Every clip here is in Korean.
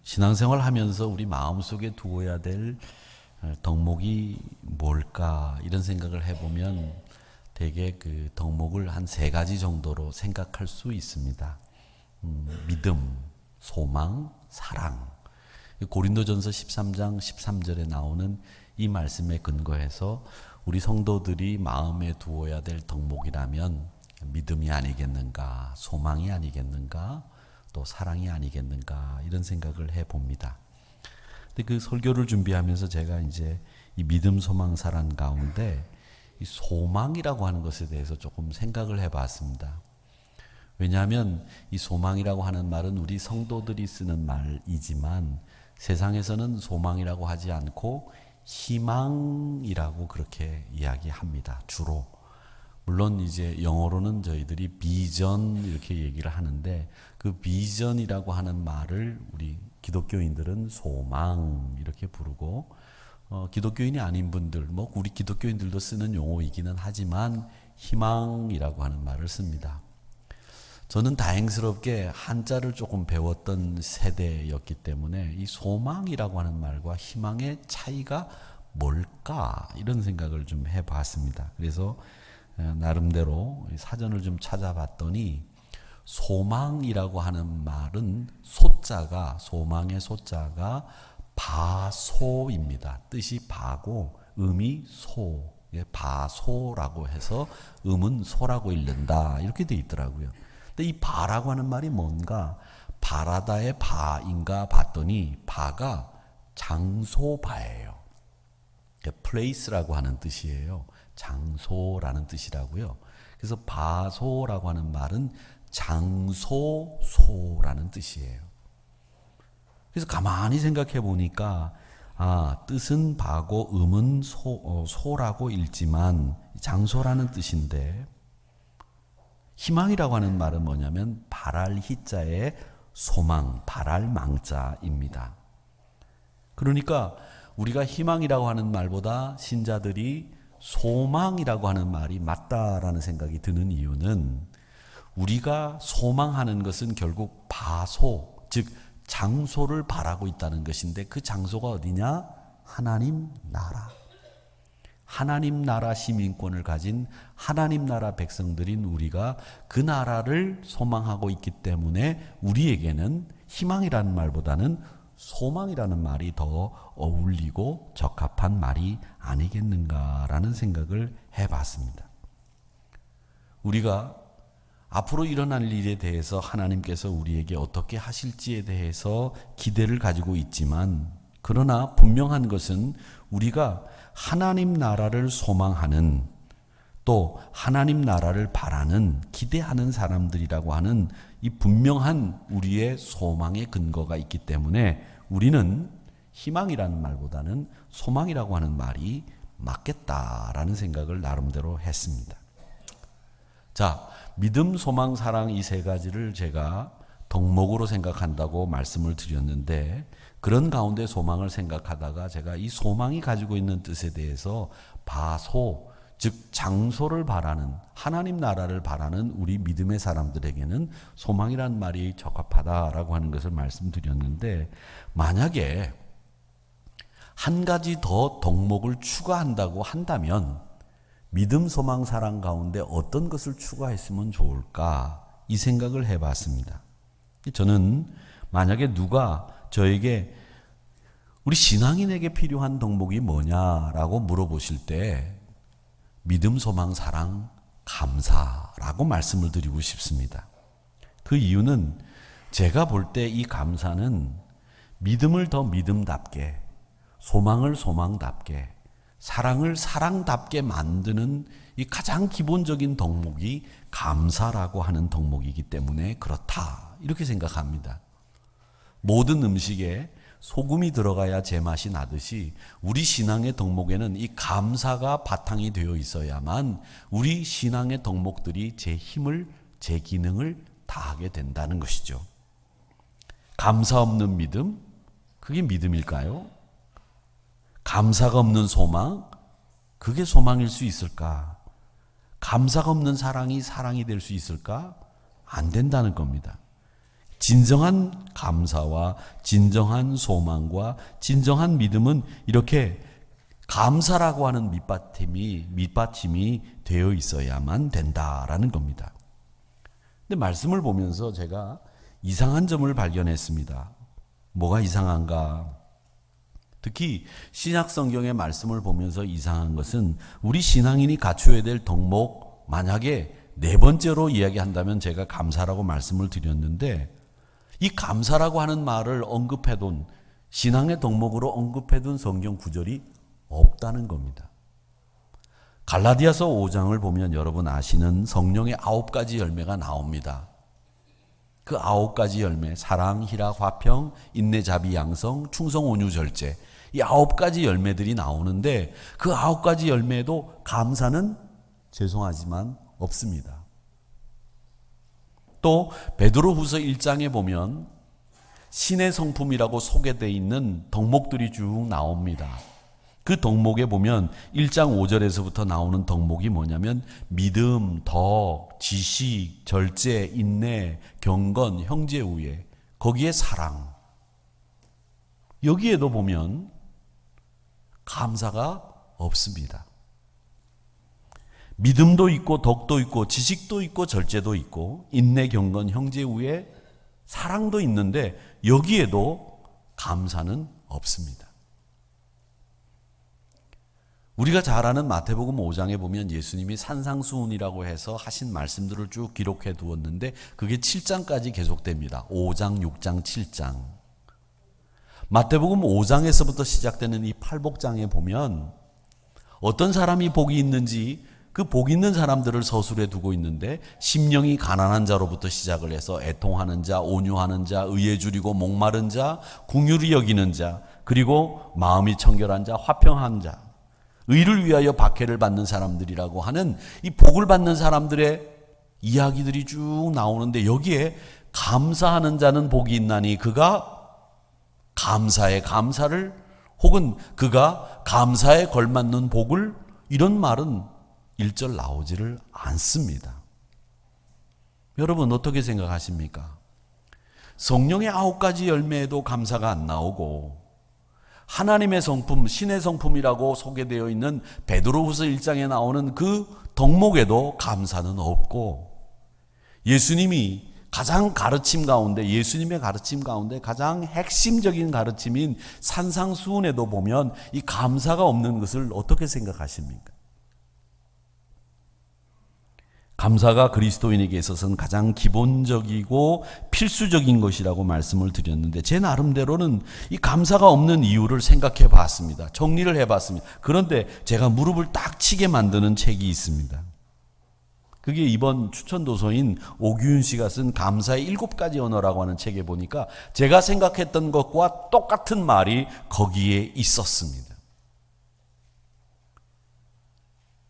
신앙생활 하면서 우리 마음속에 두어야 될 덕목이 뭘까 이런 생각을 해보면 대개 그 덕목을 한 3가지 정도로 생각할 수 있습니다. 믿음, 소망, 사랑. 고린도전서 13장 13절에 나오는 이 말씀에 근거해서 우리 성도들이 마음에 두어야 될 덕목이라면 믿음이 아니겠는가, 소망이 아니겠는가, 또 사랑이 아니겠는가 이런 생각을 해봅니다. 근데 그 설교를 준비하면서 제가 이제 이 믿음, 소망, 사랑 가운데 이 소망이라고 하는 것에 대해서 조금 생각을 해봤습니다. 왜냐하면 이 소망이라고 하는 말은 우리 성도들이 쓰는 말이지만 세상에서는 소망이라고 하지 않고 희망이라고 그렇게 이야기합니다. 주로. 물론 이제 영어로는 저희들이 비전 이렇게 얘기를 하는데 그 비전이라고 하는 말을 우리 기독교인들은 소망 이렇게 부르고 기독교인이 아닌 분들, 뭐 우리 기독교인들도 쓰는 용어이기는 하지만 희망이라고 하는 말을 씁니다. 저는 다행스럽게 한자를 조금 배웠던 세대였기 때문에 이 소망이라고 하는 말과 희망의 차이가 뭘까 이런 생각을 좀 해봤습니다. 그래서 나름대로 사전을 좀 찾아봤더니 소망이라고 하는 말은 소자가 소망의 소자가 바소입니다. 뜻이 바고 음이 소, 바소라고 해서 음은 소라고 읽는다 이렇게 돼 있더라고요. 근데 이 바라고 하는 말이 뭔가 바라다의 바인가 봤더니 바가 장소바예요. place라고 하는 뜻이에요. 장소라는 뜻이라고요. 그래서 바소라고 하는 말은 장소소라는 뜻이에요. 그래서 가만히 생각해 보니까 뜻은 바고 음은 소라고 읽지만 장소라는 뜻인데 희망이라고 하는 말은 뭐냐면 바랄 희자의 소망, 바랄 망자입니다. 그러니까 우리가 희망이라고 하는 말보다 신자들이 소망이라고 하는 말이 맞다라는 생각이 드는 이유는 우리가 소망하는 것은 결국 바소, 즉 장소를 바라고 있다는 것인데 그 장소가 어디냐? 하나님 나라. 하나님 나라 시민권을 가진 하나님 나라 백성들인 우리가 그 나라를 소망하고 있기 때문에 우리에게는 희망이라는 말보다는 소망이라는 말이 더 어울리고 적합한 말이 아니겠는가라는 생각을 해봤습니다. 우리가 앞으로 일어날 일에 대해서 하나님께서 우리에게 어떻게 하실지에 대해서 기대를 가지고 있지만 그러나 분명한 것은 우리가 하나님 나라를 소망하는 또 하나님 나라를 바라는 기대하는 사람들이라고 하는 이 분명한 우리의 소망의 근거가 있기 때문에 우리는 희망이라는 말보다는 소망이라고 하는 말이 맞겠다라는 생각을 나름대로 했습니다. 자, 믿음, 소망, 사랑 이 3가지를 제가 덕목으로 생각한다고 말씀을 드렸는데 그런 가운데 소망을 생각하다가 제가 이 소망이 가지고 있는 뜻에 대해서 바소, 즉 장소를 바라는 하나님 나라를 바라는 우리 믿음의 사람들에게는 소망이라는 말이 적합하다라고 하는 것을 말씀드렸는데 만약에 한 가지 더 덕목을 추가한다고 한다면 믿음, 소망, 사랑 가운데 어떤 것을 추가했으면 좋을까 이 생각을 해봤습니다. 저는 만약에 누가 저에게 우리 신앙인에게 필요한 덕목이 뭐냐라고 물어보실 때 믿음, 소망, 사랑, 감사라고 말씀을 드리고 싶습니다. 그 이유는 제가 볼 때 이 감사는 믿음을 더 믿음답게, 소망을 소망답게, 사랑을 사랑답게 만드는 이 가장 기본적인 덕목이 감사라고 하는 덕목이기 때문에 그렇다 이렇게 생각합니다. 모든 음식에 소금이 들어가야 제맛이 나듯이 우리 신앙의 덕목에는 이 감사가 바탕이 되어 있어야만 우리 신앙의 덕목들이 제 힘을, 제 기능을 다하게 된다는 것이죠. 감사 없는 믿음, 그게 믿음일까요? 감사가 없는 소망, 그게 소망일 수 있을까? 감사가 없는 사랑이 사랑이 될 수 있을까? 안 된다는 겁니다. 진정한 감사와 진정한 소망과 진정한 믿음은 이렇게 감사라고 하는 밑받침이 되어 있어야만 된다라는 겁니다. 근데 말씀을 보면서 제가 이상한 점을 발견했습니다. 뭐가 이상한가? 특히 신약 성경의 말씀을 보면서 이상한 것은 우리 신앙인이 갖춰야 될 덕목, 만약에 네 번째로 이야기한다면 제가 감사라고 말씀을 드렸는데, 이 감사라고 하는 말을 언급해둔, 신앙의 덕목으로 언급해둔 성경 구절이 없다는 겁니다. 갈라디아서 5장을 보면 여러분 아시는 성령의 9가지 열매가 나옵니다. 그 9가지 열매, 사랑, 희락, 화평, 인내, 자비, 양성, 충성, 온유, 절제, 이 9가지 열매들이 나오는데 그 9가지 열매에도 감사는 죄송하지만 없습니다. 또 베드로후서 1장에 보면 신의 성품이라고 소개되어 있는 덕목들이 쭉 나옵니다. 그 덕목에 보면 1장 5절에서부터 나오는 덕목이 뭐냐면 믿음, 덕, 지식, 절제, 인내, 경건, 형제우애, 거기에 사랑. 여기에도 보면 감사가 없습니다. 믿음도 있고 덕도 있고 지식도 있고 절제도 있고 인내, 경건, 형제우애, 사랑도 있는데 여기에도 감사는 없습니다. 우리가 잘 아는 마태복음 5장에 보면 예수님이 산상수훈이라고 해서 하신 말씀들을 쭉 기록해 두었는데 그게 7장까지 계속됩니다. 5장, 6장, 7장. 마태복음 5장에서부터 시작되는 이 팔복장에 보면 어떤 사람이 복이 있는지 그 복 있는 사람들을 서술해 두고 있는데 심령이 가난한 자로부터 시작을 해서 애통하는 자, 온유하는 자, 의에 줄이고 목마른 자, 긍휼히 여기는 자, 그리고 마음이 청결한 자, 화평한 자, 의를 위하여 박해를 받는 사람들이라고 하는 이 복을 받는 사람들의 이야기들이 쭉 나오는데 여기에 감사하는 자는 복이 있나니 그가 감사에 감사를 혹은 그가 감사에 걸맞는 복을, 이런 말은 1절 나오지를 않습니다. 여러분 어떻게 생각하십니까? 성령의 9가지 열매에도 감사가 안 나오고 하나님의 성품, 신의 성품이라고 소개되어 있는 베드로후서 1장에 나오는 그 덕목에도 감사는 없고 예수님이 가장 가르침 가운데, 예수님의 가르침 가운데 가장 핵심적인 가르침인 산상수훈에도 보면 이 감사가 없는 것을 어떻게 생각하십니까? 감사가 그리스도인에게 있어서는 가장 기본적이고 필수적인 것이라고 말씀을 드렸는데 제 나름대로는 이 감사가 없는 이유를 생각해 봤습니다. 정리를 해 봤습니다. 그런데 제가 무릎을 딱 치게 만드는 책이 있습니다. 그게 이번 추천도서인 오규윤 씨가 쓴 감사의 7가지 언어라고 하는 책에 보니까 제가 생각했던 것과 똑같은 말이 거기에 있었습니다.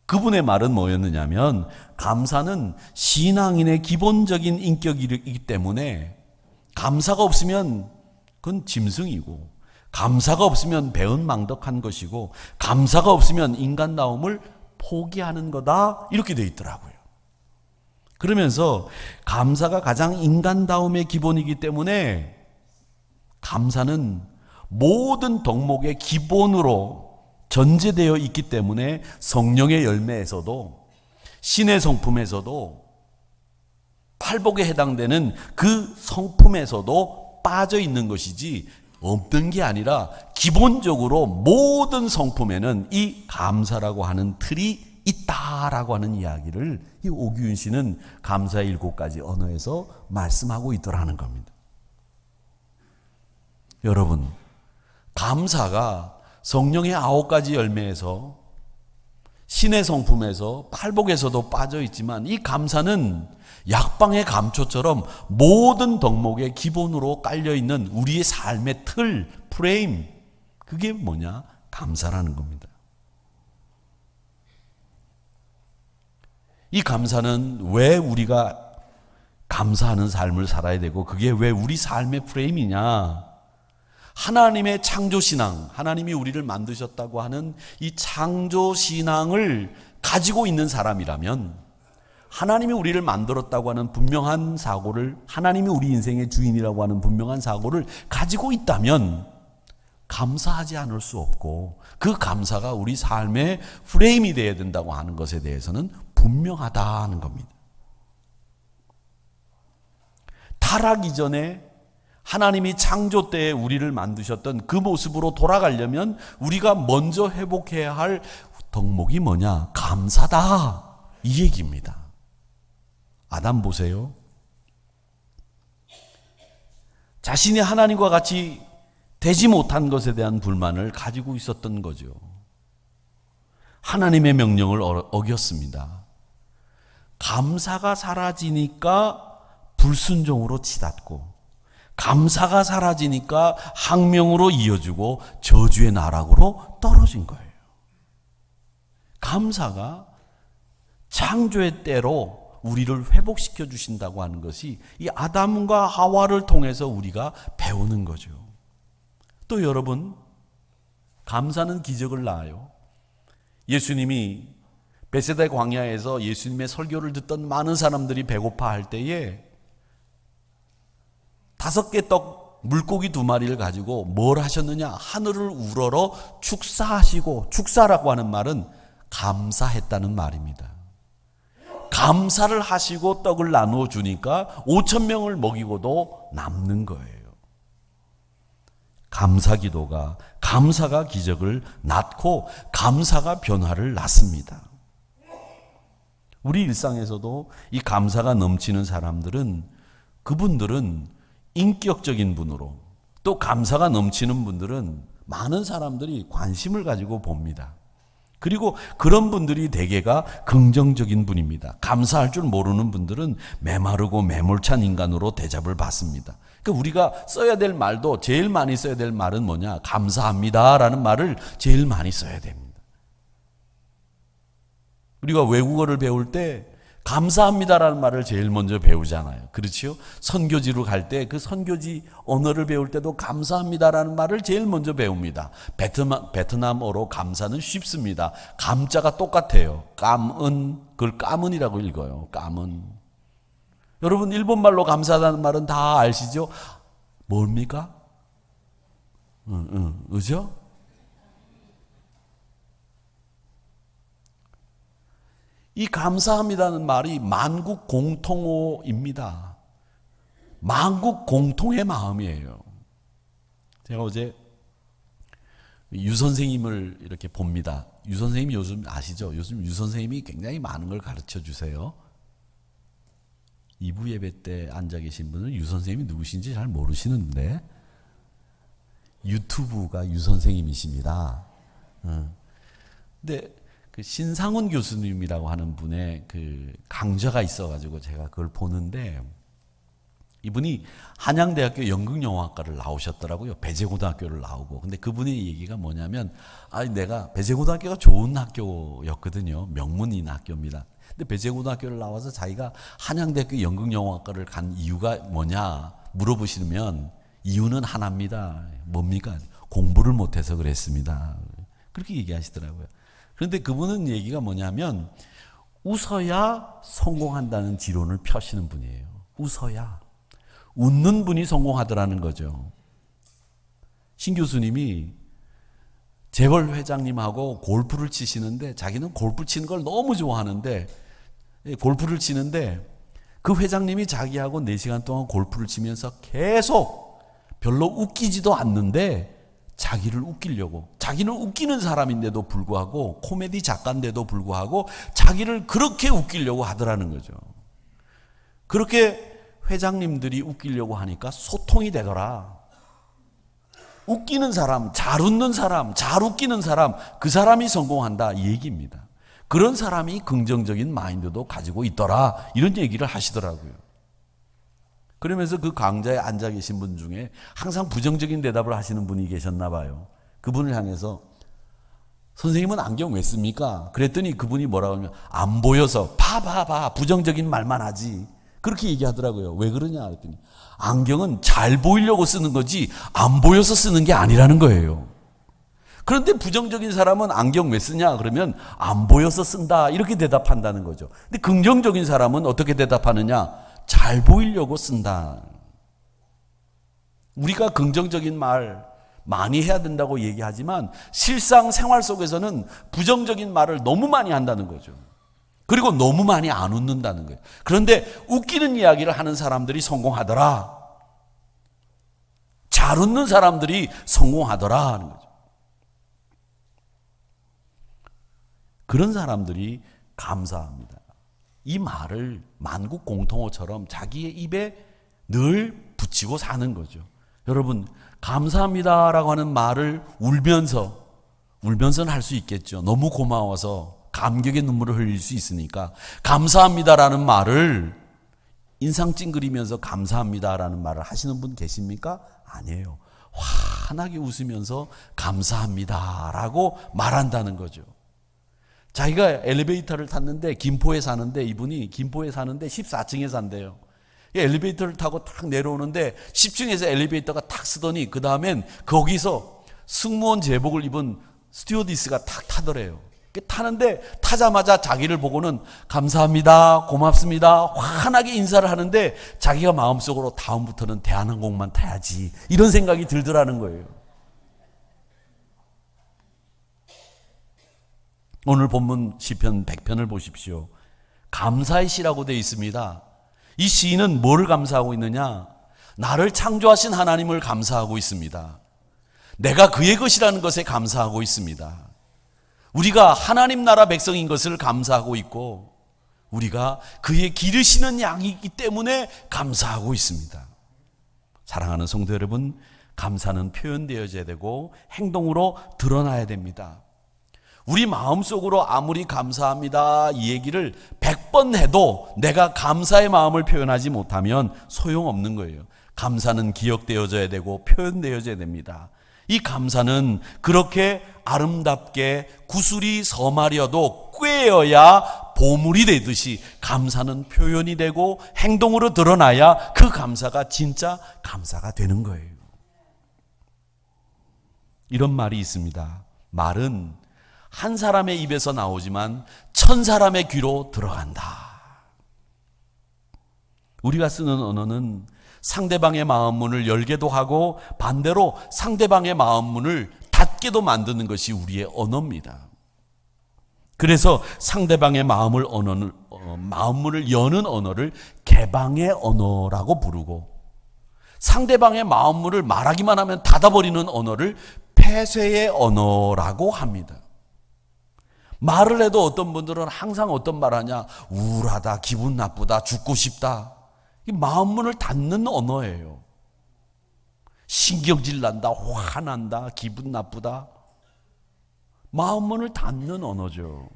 그분의 말은 뭐였느냐면 감사는 신앙인의 기본적인 인격이기 때문에 감사가 없으면 그건 짐승이고 감사가 없으면 배은망덕한 것이고 감사가 없으면 인간다움을 포기하는 거다, 이렇게 되어 있더라고요. 그러면서 감사가 가장 인간다움의 기본이기 때문에 감사는 모든 덕목의 기본으로 전제되어 있기 때문에 성령의 열매에서도 신의 성품에서도 팔복에 해당되는 그 성품에서도 빠져 있는 것이지 없는 게 아니라 기본적으로 모든 성품에는 이 감사라고 하는 틀이 있다라고 하는 이야기를 이 오규윤 씨는 감사의 7가지 언어에서 말씀하고 있더라는 겁니다. 여러분, 감사가 성령의 9가지 열매에서 신의 성품에서 팔복에서도 빠져 있지만 이 감사는 약방의 감초처럼 모든 덕목의 기본으로 깔려있는 우리의 삶의 틀, 프레임, 그게 뭐냐? 감사라는 겁니다. 이 감사는 왜 우리가 감사하는 삶을 살아야 되고 그게 왜 우리 삶의 프레임이냐? 하나님의 창조신앙, 하나님이 우리를 만드셨다고 하는 이 창조신앙을 가지고 있는 사람이라면 하나님이 우리를 만들었다고 하는 분명한 사고를, 하나님이 우리 인생의 주인이라고 하는 분명한 사고를 가지고 있다면 감사하지 않을 수 없고, 그 감사가 우리 삶의 프레임이 되어야 된다고 하는 것에 대해서는 분명하다는 겁니다. 타락 이전에 하나님이 창조 때에 우리를 만드셨던 그 모습으로 돌아가려면 우리가 먼저 회복해야 할 덕목이 뭐냐? 감사다, 이 얘기입니다. 아담 보세요. 자신이 하나님과 같이 되지 못한 것에 대한 불만을 가지고 있었던 거죠. 하나님의 명령을 어겼습니다. 감사가 사라지니까 불순종으로 치닫고, 감사가 사라지니까 항명으로 이어지고 저주의 나락으로 떨어진 거예요. 감사가 창조의 때로 우리를 회복시켜 주신다고 하는 것이 이 아담과 하와를 통해서 우리가 배우는 거죠. 또 여러분, 감사는 기적을 낳아요. 예수님이 베세다 광야에서 예수님의 설교를 듣던 많은 사람들이 배고파할 때에 5개 떡, 물고기 2마리를 가지고 뭘 하셨느냐? 하늘을 우러러 축사하시고, 축사라고 하는 말은 감사했다는 말입니다. 감사를 하시고 떡을 나누어 주니까 5,000명을 먹이고도 남는 거예요. 감사 기도가, 감사가 기적을 낳고 감사가 변화를 낳습니다. 우리 일상에서도 이 감사가 넘치는 사람들은, 그분들은 인격적인 분으로, 또 감사가 넘치는 분들은 많은 사람들이 관심을 가지고 봅니다. 그리고 그런 분들이 대개가 긍정적인 분입니다. 감사할 줄 모르는 분들은 메마르고 매몰찬 인간으로 대접을 받습니다. 그러니까 우리가 써야 될 말도, 제일 많이 써야 될 말은 뭐냐? 감사합니다라는 말을 제일 많이 써야 됩니다. 우리가 외국어를 배울 때 감사합니다라는 말을 제일 먼저 배우잖아요. 그렇지요? 선교지로 갈 때 그 선교지 언어를 배울 때도 감사합니다라는 말을 제일 먼저 배웁니다. 베트남어로 감사는 쉽습니다. 감자가 똑같아요. 감은, 그걸 까문이라고 읽어요. 까문. 여러분, 일본말로 감사하다는 말은 다 아시죠? 뭡니까? 그죠? 이 감사합니다는 말이 만국 공통어입니다. 만국 공통의 마음이에요. 제가 어제 유 선생님을 이렇게 봅니다. 유 선생님 요즘 아시죠? 요즘 유 선생님이 굉장히 많은 걸 가르쳐 주세요. 2부 예배 때 앉아 계신 분은 유 선생님이 누구신지 잘 모르시는데 유튜브가 유 선생님이십니다. 근데 그 신상훈 교수님이라고 하는 분의 그 강좌가 있어가지고 제가 그걸 보는데, 이분이 한양대학교 연극영화과를 나오셨더라고요. 배재고등학교를 나오고. 근데 그분의 얘기가 뭐냐면, 내가 배재고등학교가 좋은 학교였거든요. 명문인 학교입니다. 근데 배재고등학교를 나와서 자기가 한양대학교 연극영화과를 간 이유가 뭐냐 물어보시면 이유는 하나입니다. 뭡니까? 공부를 못해서 그랬습니다. 그렇게 얘기하시더라고요. 그런데 그분은 얘기가 뭐냐면 웃어야 성공한다는 지론을 펴시는 분이에요. 웃어야. 웃는 분이 성공하더라는 거죠. 신 교수님이 재벌 회장님하고 골프를 치시는데, 자기는 골프 치는 걸 너무 좋아하는데, 골프를 치는데 그 회장님이 자기하고 4시간 동안 골프를 치면서 계속 별로 웃기지도 않는데 자기를 웃기려고, 자기는 웃기는 사람인데도 불구하고, 코미디 작가인데도 불구하고 자기를 그렇게 웃기려고 하더라는 거죠. 그렇게 회장님들이 웃기려고 하니까 소통이 되더라. 웃기는 사람, 잘 웃는 사람, 잘 웃기는 사람, 그 사람이 성공한다, 이 얘기입니다. 그런 사람이 긍정적인 마인드도 가지고 있더라, 이런 얘기를 하시더라고요. 그러면서 그 강좌에 앉아 계신 분 중에 항상 부정적인 대답을 하시는 분이 계셨나 봐요. 그분을 향해서 선생님은 안경 왜 씁니까? 그랬더니 그분이 뭐라고 하면 안 보여서. 봐 부정적인 말만 하지. 그렇게 얘기하더라고요. 왜 그러냐 그랬더니 안경은 잘 보이려고 쓰는 거지 안 보여서 쓰는 게 아니라는 거예요. 그런데 부정적인 사람은 안경 왜 쓰냐? 그러면 안 보여서 쓴다. 이렇게 대답한다는 거죠. 근데 긍정적인 사람은 어떻게 대답하느냐? 잘 보이려고 쓴다. 우리가 긍정적인 말 많이 해야 된다고 얘기하지만 실상 생활 속에서는 부정적인 말을 너무 많이 한다는 거죠. 그리고 너무 많이 안 웃는다는 거예요. 그런데 웃기는 이야기를 하는 사람들이 성공하더라. 잘 웃는 사람들이 성공하더라 하는 거죠. 그런 사람들이 감사합니다. 이 말을 만국 공통어처럼 자기의 입에 늘 붙이고 사는 거죠. 여러분, 감사합니다라고 하는 말을 울면서는 할 수 있겠죠. 너무 고마워서 감격의 눈물을 흘릴 수 있으니까. 감사합니다라는 말을 인상 찡그리면서 감사합니다라는 말을 하시는 분 계십니까? 아니에요. 환하게 웃으면서 감사합니다라고 말한다는 거죠. 자기가 엘리베이터를 탔는데 김포에 사는데 이분이 김포에 사는데 14층에 산대요. 엘리베이터를 타고 탁 내려오는데 10층에서 엘리베이터가 탁 쓰더니 그 다음엔 거기서 승무원 제복을 입은 스튜어디스가 탁 타더래요. 타는데 타자마자 자기를 보고는 감사합니다, 고맙습니다, 환하게 인사를 하는데 자기가 마음속으로 다음부터는 대한항공만 타야지 이런 생각이 들더라는 거예요. 오늘 본문 시편 100편을 보십시오. 감사의 시라고 되어 있습니다. 이 시인은 뭐를 감사하고 있느냐? 나를 창조하신 하나님을 감사하고 있습니다. 내가 그의 것이라는 것에 감사하고 있습니다. 우리가 하나님 나라 백성인 것을 감사하고 있고 우리가 그의 기르시는 양이기 때문에 감사하고 있습니다. 사랑하는 성도 여러분, 감사는 표현되어져야 되고 행동으로 드러나야 됩니다. 우리 마음속으로 아무리 감사합니다 이 얘기를 100번 해도 내가 감사의 마음을 표현하지 못하면 소용없는 거예요. 감사는 기억되어져야 되고 표현되어져야 됩니다. 이 감사는 그렇게 아름답게 구슬이 서마려도 꿰어야 보물이 되듯이 감사는 표현이 되고 행동으로 드러나야 그 감사가 진짜 감사가 되는 거예요. 이런 말이 있습니다. 말은 한 사람의 입에서 나오지만 1000사람의 귀로 들어간다. 우리가 쓰는 언어는 상대방의 마음 문을 열게도 하고 반대로 상대방의 마음 문을 닫게도 만드는 것이 우리의 언어입니다. 그래서 상대방의 마음 문을 여는 언어를 개방의 언어라고 부르고 상대방의 마음 문을 말하기만 하면 닫아버리는 언어를 폐쇄의 언어라고 합니다. 말을 해도 어떤 분들은 항상 어떤 말 하냐? 우울하다, 기분 나쁘다, 죽고 싶다. 이 마음문을 닫는 언어예요. 신경질 난다, 화난다, 기분 나쁘다. 마음문을 닫는 언어죠.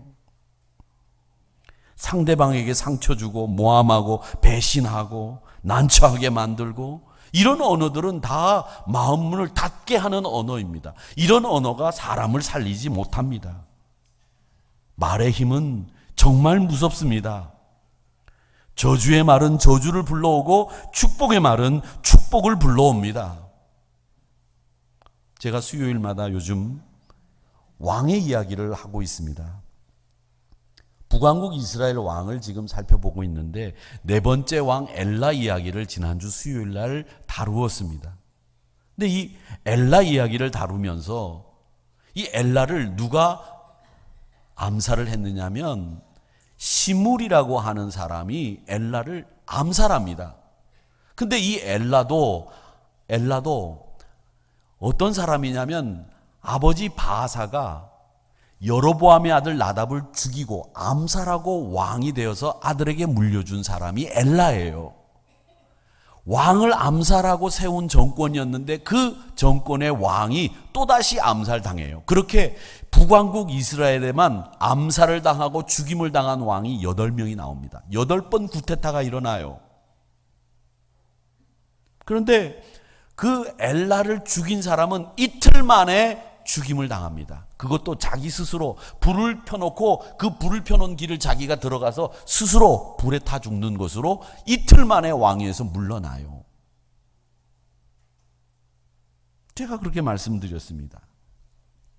상대방에게 상처 주고 모함하고 배신하고 난처하게 만들고 이런 언어들은 다 마음문을 닫게 하는 언어입니다. 이런 언어가 사람을 살리지 못합니다. 말의 힘은 정말 무섭습니다. 저주의 말은 저주를 불러오고 축복의 말은 축복을 불러옵니다. 제가 수요일마다 요즘 왕의 이야기를 하고 있습니다. 북왕국 이스라엘 왕을 지금 살펴보고 있는데 네 번째 왕 엘라 이야기를 지난주 수요일 날 다루었습니다. 근데 이 엘라 이야기를 다루면서 이 엘라를 누가 암살을 했느냐면 시물이라고 하는 사람이 엘라를 암살합니다. 근데 이 엘라도 어떤 사람이냐면 아버지 바하사가 여로보암의 아들 나답을 죽이고 암살하고 왕이 되어서 아들에게 물려준 사람이 엘라예요. 왕을 암살하고 세운 정권이었는데 그 정권의 왕이 또다시 암살당해요. 그렇게 북왕국 이스라엘에만 암살을 당하고 죽임을 당한 왕이 8명이 나옵니다. 8번 쿠데타가 일어나요. 그런데 그 엘라를 죽인 사람은 이틀 만에 죽임을 당합니다. 그것도 자기 스스로 불을 펴놓고 그 불을 펴놓은 길을 자기가 들어가서 스스로 불에 타 죽는 것으로 이틀 만에 왕위에서 물러나요. 제가 그렇게 말씀드렸습니다.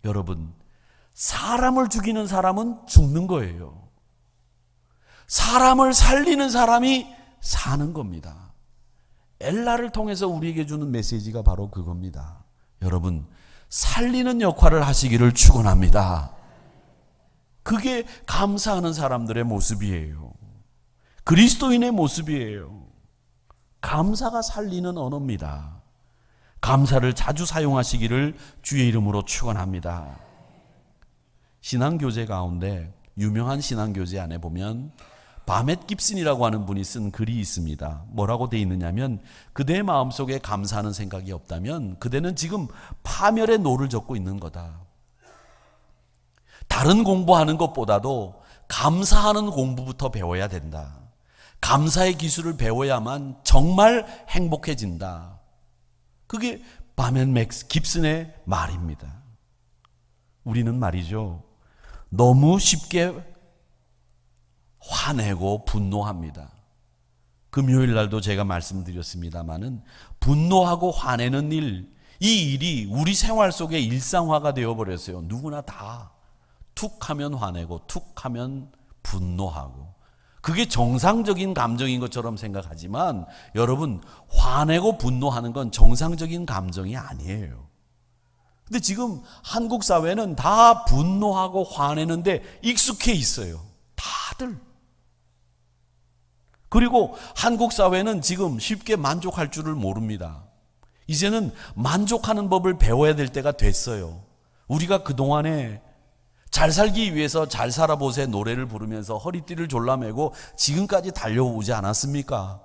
여러분, 사람을 죽이는 사람은 죽는 거예요. 사람을 살리는 사람이 사는 겁니다. 엘라를 통해서 우리에게 주는 메시지가 바로 그겁니다. 여러분, 살리는 역할을 하시기를 축원합니다. 그게 감사하는 사람들의 모습이에요. 그리스도인의 모습이에요. 감사가 살리는 언어입니다. 감사를 자주 사용하시기를 주의 이름으로 축원합니다. 신앙교재 가운데 유명한 신앙교재 안에 보면 바멧 깁슨이라고 하는 분이 쓴 글이 있습니다. 뭐라고 되어 있느냐면, 그대의 마음속에 감사하는 생각이 없다면 그대는 지금 파멸의 노를 젓고 있는 거다. 다른 공부하는 것보다도 감사하는 공부부터 배워야 된다. 감사의 기술을 배워야만 정말 행복해진다. 그게 바멧 깁슨의 말입니다. 우리는 말이죠, 너무 쉽게 화내고 분노합니다. 금요일 날도 제가 말씀드렸습니다마는 분노하고 화내는 일, 이 일이 우리 생활 속에 일상화가 되어버렸어요. 누구나 다 툭 하면 화내고 툭 하면 분노하고, 그게 정상적인 감정인 것처럼 생각하지만 여러분, 화내고 분노하는 건 정상적인 감정이 아니에요. 근데 지금 한국 사회는 다 분노하고 화내는데 익숙해 있어요. 다들. 그리고 한국 사회는 지금 쉽게 만족할 줄을 모릅니다. 이제는 만족하는 법을 배워야 될 때가 됐어요. 우리가 그동안에 잘 살기 위해서 잘 살아보세 노래를 부르면서 허리띠를 졸라매고 지금까지 달려오지 않았습니까?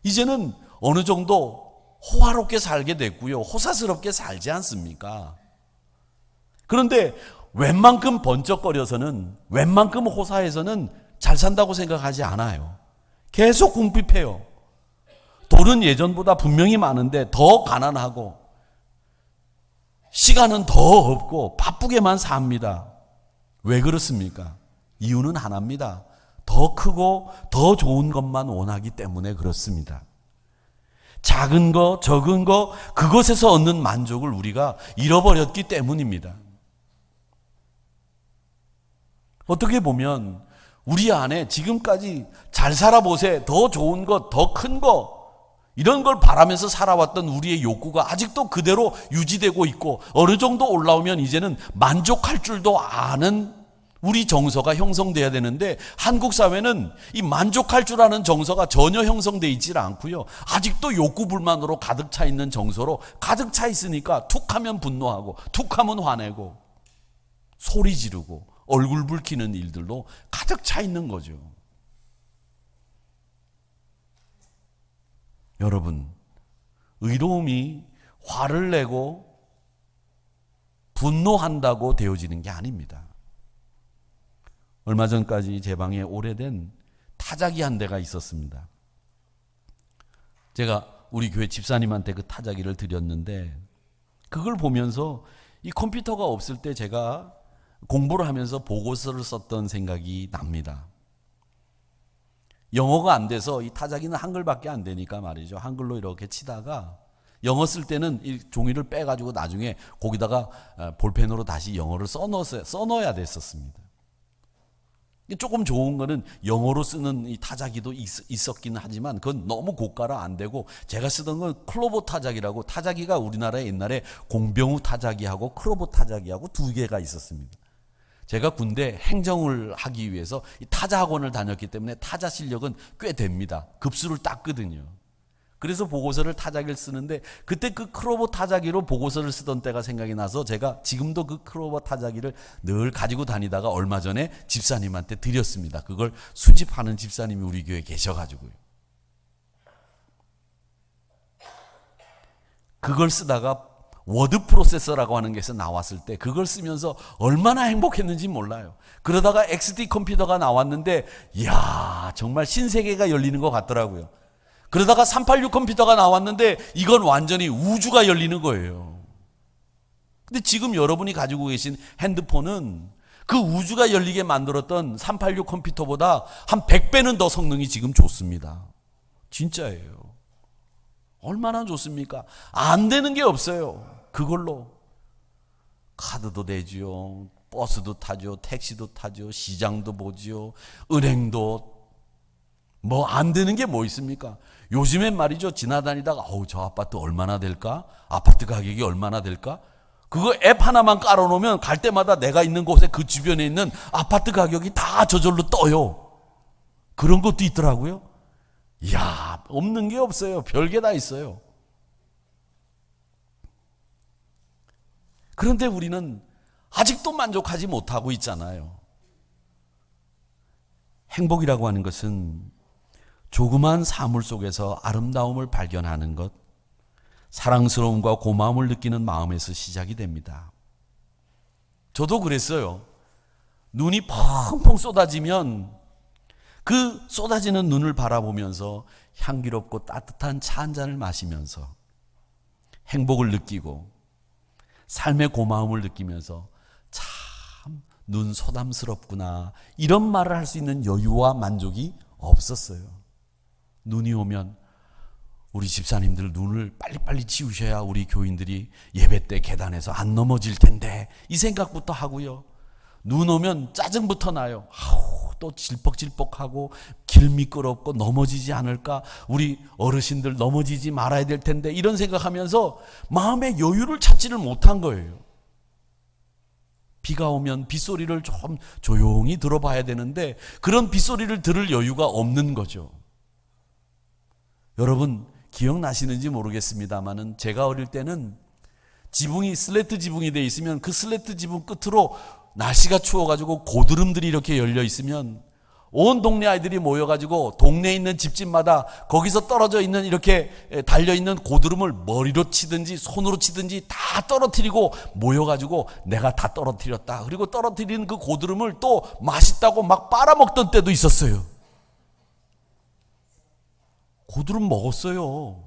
이제는 어느 정도 호화롭게 살게 됐고요. 호사스럽게 살지 않습니까? 그런데 웬만큼 번쩍거려서는, 웬만큼 호사해서는 잘 산다고 생각하지 않아요. 계속 궁핍해요. 돈은 예전보다 분명히 많은데 더 가난하고, 시간은 더 없고 바쁘게만 삽니다. 왜 그렇습니까? 이유는 하나입니다. 더 크고 더 좋은 것만 원하기 때문에 그렇습니다. 작은 거, 적은 거, 그것에서 얻는 만족을 우리가 잃어버렸기 때문입니다. 어떻게 보면 우리 안에 지금까지 잘 살아보세, 더 좋은 것, 더 큰 것, 이런 걸 바라면서 살아왔던 우리의 욕구가 아직도 그대로 유지되고 있고, 어느 정도 올라오면 이제는 만족할 줄도 아는 우리 정서가 형성돼야 되는데, 한국 사회는 이 만족할 줄 아는 정서가 전혀 형성되어 있지 않고요. 아직도 욕구 불만으로 가득 차 있는 정서로 가득 차 있으니까 툭하면 분노하고 툭하면 화내고 소리 지르고 얼굴 붉히는 일들로 가득 차 있는 거죠. 여러분, 의로움이 화를 내고 분노한다고 되어지는 게 아닙니다. 얼마 전까지 제 방에 오래된 타자기 한 대가 있었습니다. 제가 우리 교회 집사님한테 그 타자기를 드렸는데, 그걸 보면서 이 컴퓨터가 없을 때 제가 공부를 하면서 보고서를 썼던 생각이 납니다. 영어가 안 돼서 이 타자기는 한글밖에 안 되니까 말이죠. 한글로 이렇게 치다가 영어 쓸 때는 이 종이를 빼가지고 나중에 거기다가 볼펜으로 다시 영어를 써넣어야 됐었습니다. 조금 좋은 거는 영어로 쓰는 이 타자기도 있었긴 하지만 그건 너무 고가라 안 되고, 제가 쓰던 건 클로버 타자기라고, 타자기가 우리나라에 옛날에 공병우 타자기하고 클로버 타자기하고 두 개가 있었습니다. 제가 군대 행정을 하기 위해서 타자 학원을 다녔기 때문에 타자 실력은 꽤 됩니다. 급수를 땄거든요. 그래서 보고서를 타자기를 쓰는데, 그때 그 클로버 타자기로 보고서를 쓰던 때가 생각이 나서 제가 지금도 그 클로버 타자기를 늘 가지고 다니다가 얼마 전에 집사님한테 드렸습니다. 그걸 수집하는 집사님이 우리 교회에 계셔가지고요. 그걸 쓰다가 워드 프로세서라고 하는 게서 나왔을 때 그걸 쓰면서 얼마나 행복했는지 몰라요. 그러다가 XD 컴퓨터가 나왔는데, 이야, 정말 신세계가 열리는 것 같더라고요. 그러다가 386 컴퓨터가 나왔는데 이건 완전히 우주가 열리는 거예요. 근데 지금 여러분이 가지고 계신 핸드폰은 그 우주가 열리게 만들었던 386 컴퓨터보다 한 100배는 더 성능이 지금 좋습니다. 진짜예요. 얼마나 좋습니까? 안 되는 게 없어요. 그걸로 카드도 대지요, 버스도 타죠, 택시도 타죠, 시장도 보지요, 은행도. 뭐 안 되는 게 뭐 있습니까? 요즘엔 말이죠, 지나다니다가 저 아파트 얼마나 될까? 아파트 가격이 얼마나 될까? 그거 앱 하나만 깔아놓으면 갈 때마다 내가 있는 곳에 그 주변에 있는 아파트 가격이 다 저절로 떠요. 그런 것도 있더라고요. 이야, 없는 게 없어요. 별게 다 있어요. 그런데 우리는 아직도 만족하지 못하고 있잖아요. 행복이라고 하는 것은 조그만 사물 속에서 아름다움을 발견하는 것, 사랑스러움과 고마움을 느끼는 마음에서 시작이 됩니다. 저도 그랬어요. 눈이 펑펑 쏟아지면 그 쏟아지는 눈을 바라보면서 향기롭고 따뜻한 차 한 잔을 마시면서 행복을 느끼고 삶의 고마움을 느끼면서 참 눈 소담스럽구나, 이런 말을 할 수 있는 여유와 만족이 없었어요. 눈이 오면 우리 집사님들 눈을 빨리빨리 치우셔야 우리 교인들이 예배 때 계단에서 안 넘어질 텐데, 이 생각부터 하고요. 눈 오면 짜증부터 나요. 또 질퍽질퍽하고 길 미끄럽고 넘어지지 않을까, 우리 어르신들 넘어지지 말아야 될 텐데, 이런 생각하면서 마음의 여유를 찾지를 못한 거예요. 비가 오면 빗소리를 좀 조용히 들어봐야 되는데 그런 빗소리를 들을 여유가 없는 거죠. 여러분 기억나시는지 모르겠습니다만은 제가 어릴 때는 지붕이 슬래트 지붕이 돼 있으면 그 슬래트 지붕 끝으로 날씨가 추워가지고 고드름들이 이렇게 열려 있으면 온 동네 아이들이 모여가지고 동네에 있는 집집마다 거기서 떨어져 있는 이렇게 달려있는 고드름을 머리로 치든지 손으로 치든지 다 떨어뜨리고 모여가지고 내가 다 떨어뜨렸다, 그리고 떨어뜨린 그 고드름을 또 맛있다고 막 빨아먹던 때도 있었어요. 고드름 먹었어요.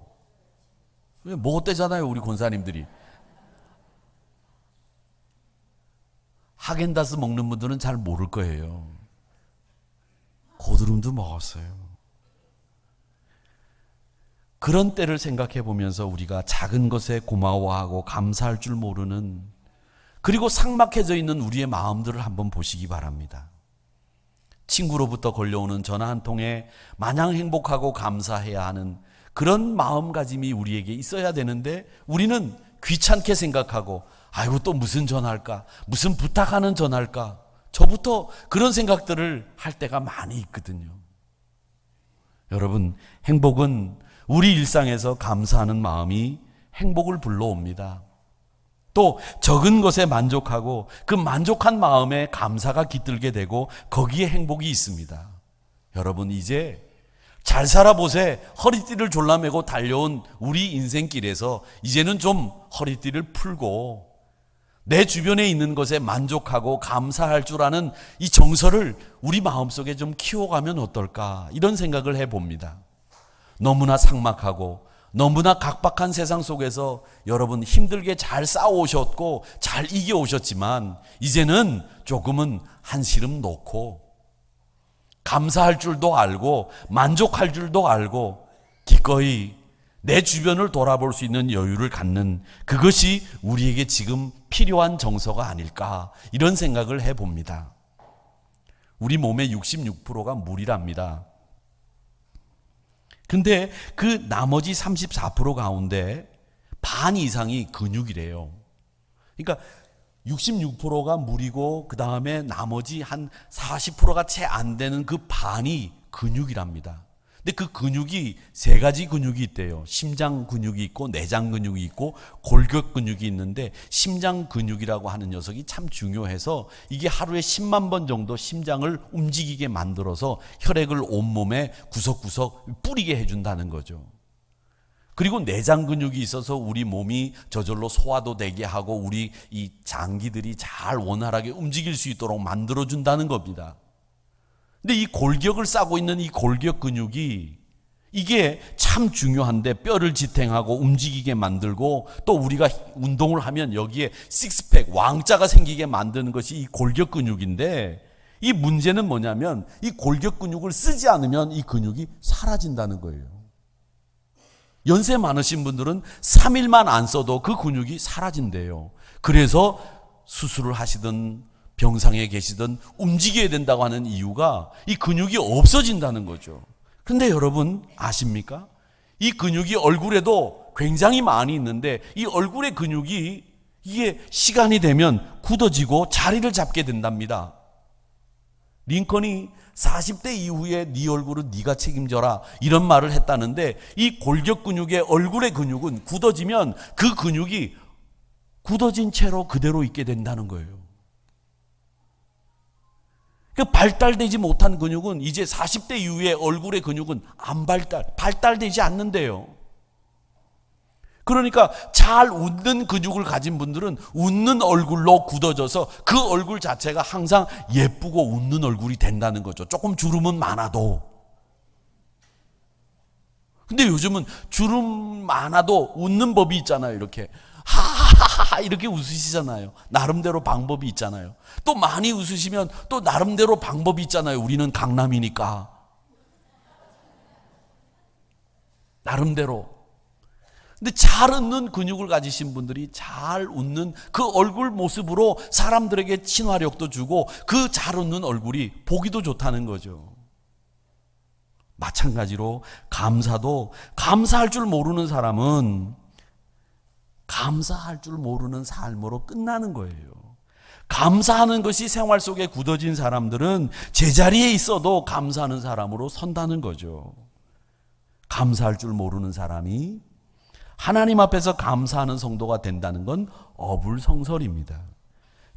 먹었대잖아요 우리 권사님들이. 하겐다스 먹는 분들은 잘 모를 거예요. 고드름도 먹었어요. 그런 때를 생각해 보면서 우리가 작은 것에 고마워하고 감사할 줄 모르는, 그리고 삭막해져 있는 우리의 마음들을 한번 보시기 바랍니다. 친구로부터 걸려오는 전화 한 통에 마냥 행복하고 감사해야 하는 그런 마음가짐이 우리에게 있어야 되는데 우리는 귀찮게 생각하고, 아이고 또 무슨 전화할까, 무슨 부탁하는 전화할까, 저부터 그런 생각들을 할 때가 많이 있거든요. 여러분, 행복은 우리 일상에서 감사하는 마음이 행복을 불러옵니다. 또 적은 것에 만족하고 그 만족한 마음에 감사가 깃들게 되고 거기에 행복이 있습니다. 여러분 이제 잘 살아보세. 허리띠를 졸라매고 달려온 우리 인생길에서 이제는 좀 허리띠를 풀고 내 주변에 있는 것에 만족하고 감사할 줄 아는 이 정서를 우리 마음속에 좀 키워가면 어떨까, 이런 생각을 해봅니다. 너무나 삭막하고 너무나 각박한 세상 속에서 여러분 힘들게 잘 싸워오셨고 잘 이겨오셨지만 이제는 조금은 한시름 놓고 감사할 줄도 알고 만족할 줄도 알고 기꺼이 내 주변을 돌아볼 수 있는 여유를 갖는, 그것이 우리에게 지금 필요한 정서가 아닐까, 이런 생각을 해봅니다. 우리 몸의 66%가 물이랍니다. 근데 그 나머지 34% 가운데 반 이상이 근육이래요. 그러니까 66%가 물이고 그 다음에 나머지 한 40%가 채 안 되는 그 반이 근육이랍니다. 근데 그 근육이 세 가지 근육이 있대요. 심장 근육이 있고 내장 근육이 있고 골격 근육이 있는데, 심장 근육이라고 하는 녀석이 참 중요해서 이게 하루에 10만 번 정도 심장을 움직이게 만들어서 혈액을 온몸에 구석구석 뿌리게 해준다는 거죠. 그리고 내장 근육이 있어서 우리 몸이 저절로 소화도 되게 하고 우리 이 장기들이 잘 원활하게 움직일 수 있도록 만들어준다는 겁니다. 근데 이 골격을 싸고 있는 이 골격 근육이 이게 참 중요한데, 뼈를 지탱하고 움직이게 만들고 또 우리가 운동을 하면 여기에 식스팩, 왕자가 생기게 만드는 것이 이 골격 근육인데, 이 문제는 뭐냐면 이 골격 근육을 쓰지 않으면 이 근육이 사라진다는 거예요. 연세 많으신 분들은 3일만 안 써도 그 근육이 사라진대요. 그래서 수술을 하시든 병상에 계시든 움직여야 된다고 하는 이유가 이 근육이 없어진다는 거죠. 그런데 여러분 아십니까? 이 근육이 얼굴에도 굉장히 많이 있는데 이 얼굴의 근육이 이게 시간이 되면 굳어지고 자리를 잡게 된답니다. 링컨이 40대 이후에 네 얼굴은 네가 책임져라 이런 말을 했다는데 이 골격 근육의 얼굴의 근육은 굳어지면 그 근육이 굳어진 채로 그대로 있게 된다는 거예요. 그 발달되지 못한 근육은 이제 40대 이후에 얼굴의 근육은 발달되지 않는데요. 그러니까 잘 웃는 근육을 가진 분들은 웃는 얼굴로 굳어져서 그 얼굴 자체가 항상 예쁘고 웃는 얼굴이 된다는 거죠. 조금 주름은 많아도. 근데 요즘은 주름 많아도 웃는 법이 있잖아요. 이렇게 하하하하 이렇게 웃으시잖아요. 나름대로 방법이 있잖아요. 또 많이 웃으시면 또 나름대로 방법이 있잖아요. 우리는 강남이니까. 나름대로. 근데 잘 웃는 근육을 가지신 분들이 잘 웃는 그 얼굴 모습으로 사람들에게 친화력도 주고 그 잘 웃는 얼굴이 보기도 좋다는 거죠. 마찬가지로 감사도 감사할 줄 모르는 사람은 감사할 줄 모르는 삶으로 끝나는 거예요. 감사하는 것이 생활 속에 굳어진 사람들은 제자리에 있어도 감사하는 사람으로 선다는 거죠. 감사할 줄 모르는 사람이 하나님 앞에서 감사하는 성도가 된다는 건 어불성설입니다.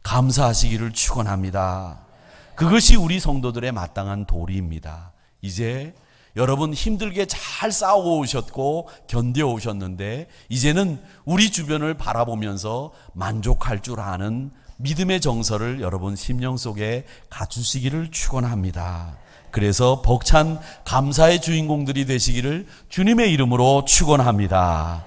감사하시기를 축원합니다. 그것이 우리 성도들의 마땅한 도리입니다. 이제 여러분 힘들게 잘 싸워오셨고 견뎌오셨는데 이제는 우리 주변을 바라보면서 만족할 줄 아는 믿음의 정서를 여러분 심령 속에 갖추시기를 축원합니다. 그래서 벅찬 감사의 주인공들이 되시기를 주님의 이름으로 축원합니다.